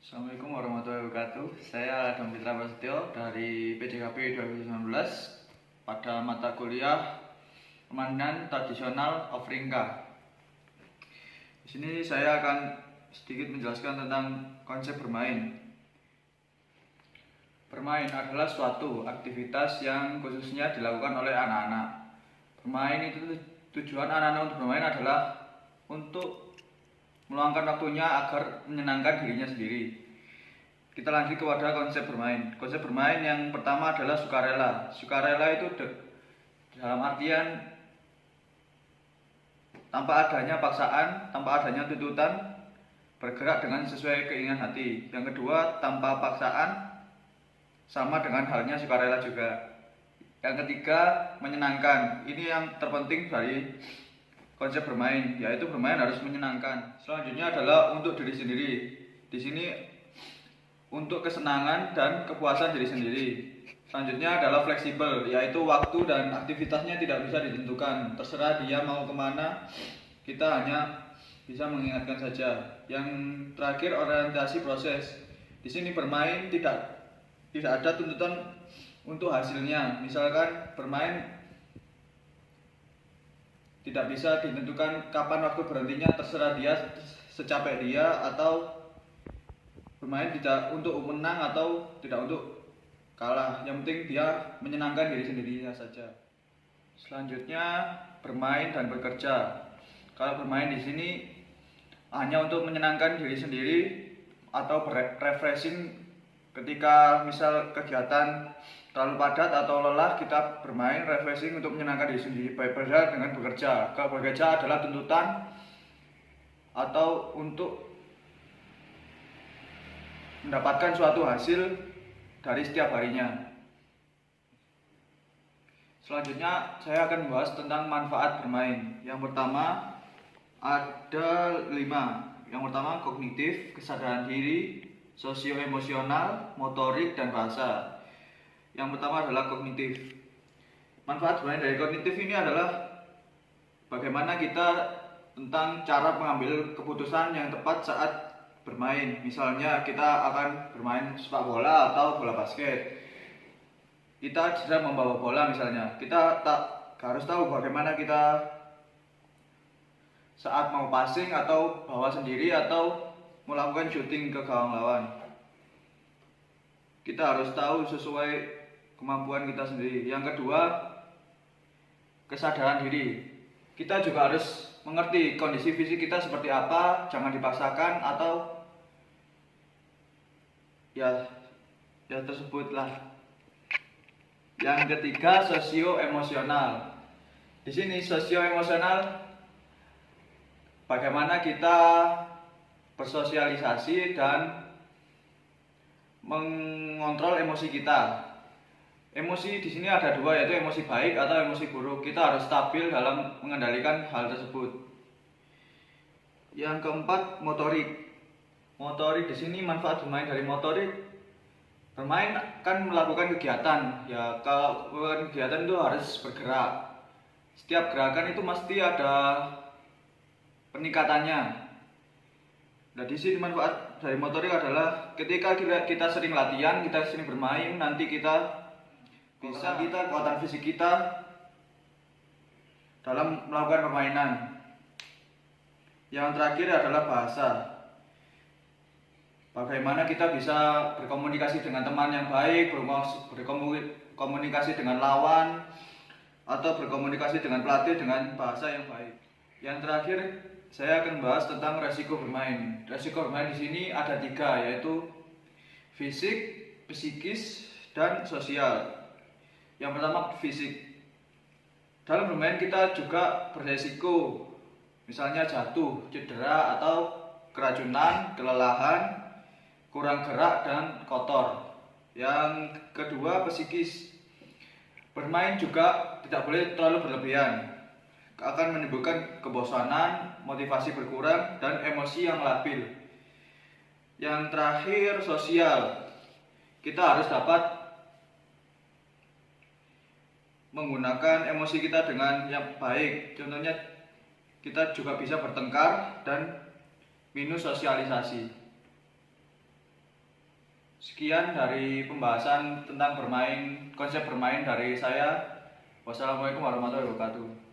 Assalamualaikum warahmatullahi wabarakatuh. Saya Adam Fitra Prasetyo dari PJKP 2019 pada mata kuliah Permainan Tradisional Ofringka. Di sini saya akan sedikit menjelaskan tentang konsep bermain. Bermain adalah suatu aktivitas yang khususnya dilakukan oleh anak-anak. Bermain itu tujuan anak-anak untuk bermain adalah untuk meluangkan waktunya agar menyenangkan dirinya sendiri. Kita lanjut kepada konsep bermain. Konsep bermain yang pertama adalah sukarela. Sukarela itu dalam artian tanpa adanya paksaan, tanpa adanya tuntutan, bergerak dengan sesuai keinginan hati. Yang kedua, tanpa paksaan, sama dengan halnya sukarela juga. Yang ketiga, menyenangkan. Ini yang terpenting dari konsep bermain, yaitu bermain harus menyenangkan. Selanjutnya adalah untuk diri sendiri. Di sini untuk kesenangan dan kepuasan diri sendiri. Selanjutnya adalah fleksibel, yaitu waktu dan aktivitasnya tidak bisa ditentukan. Terserah dia mau kemana, kita hanya bisa mengingatkan saja. Yang terakhir, orientasi proses. Di sini bermain tidak ada tuntutan untuk hasilnya. Misalkan bermain tidak bisa ditentukan kapan waktu berhentinya, terserah dia secapek dia, atau bermain tidak untuk menang atau tidak untuk kalah. Yang penting dia menyenangkan diri sendirinya saja. Selanjutnya bermain dan bekerja. Kalau bermain di sini hanya untuk menyenangkan diri sendiri atau refreshing ketika misal kegiatan terlalu padat atau lelah, kita bermain refreshing untuk menyenangkan diri sendiri. Berbeda dengan bekerja. Kalau bekerja adalah tuntutan atau untuk mendapatkan suatu hasil dari setiap harinya. Selanjutnya saya akan membahas tentang manfaat bermain. Yang pertama ada 5. Yang pertama kognitif, kesadaran diri, sosio-emosional, motorik, dan bahasa. Yang pertama adalah kognitif. Manfaat bermain dari kognitif ini adalah bagaimana kita tentang cara mengambil keputusan yang tepat saat bermain. Misalnya kita akan bermain sepak bola atau bola basket. Kita sedang membawa bola misalnya. Kita harus tahu bagaimana kita saat mau passing atau bawa sendiri atau melakukan shooting ke gawang lawan. Kita harus tahu sesuai kemampuan kita sendiri. Yang kedua, kesadaran diri. Kita juga harus mengerti kondisi fisik kita seperti apa, jangan dipaksakan atau ya tersebutlah. Yang ketiga, sosio-emosional. Di sini sosio-emosional bagaimana kita bersosialisasi dan mengontrol emosi kita. Emosi di sini ada 2, yaitu emosi baik atau emosi buruk. Kita harus stabil dalam mengendalikan hal tersebut. Yang keempat, motorik. Motorik di sini manfaat bermain dari motorik. Bermain kan melakukan kegiatan. Ya, kalau melakukan kegiatan itu harus bergerak. Setiap gerakan itu mesti ada peningkatannya. Nah, di sini manfaat dari motorik adalah ketika kita sering latihan, kita sering bermain, nanti kita bisa kekuatan fisik kita dalam melakukan permainan. Yang terakhir adalah bahasa. Bagaimana kita bisa berkomunikasi dengan teman yang baik, berkomunikasi dengan lawan, atau berkomunikasi dengan pelatih dengan bahasa yang baik. Yang terakhir, saya akan membahas tentang resiko bermain. Resiko bermain di sini ada 3, yaitu fisik, psikis, dan sosial. Yang pertama fisik. Dalam bermain kita juga beresiko, misalnya jatuh, cedera, atau keracunan, kelelahan, kurang gerak, dan kotor. Yang kedua psikis. Bermain juga tidak boleh terlalu berlebihan, akan menimbulkan kebosanan, motivasi berkurang, dan emosi yang labil. Yang terakhir sosial. Kita harus dapat menggunakan emosi kita dengan yang baik. Contohnya kita juga bisa bertengkar dan minus sosialisasi. Sekian dari pembahasan tentang konsep bermain dari saya. Wassalamualaikum warahmatullahi wabarakatuh.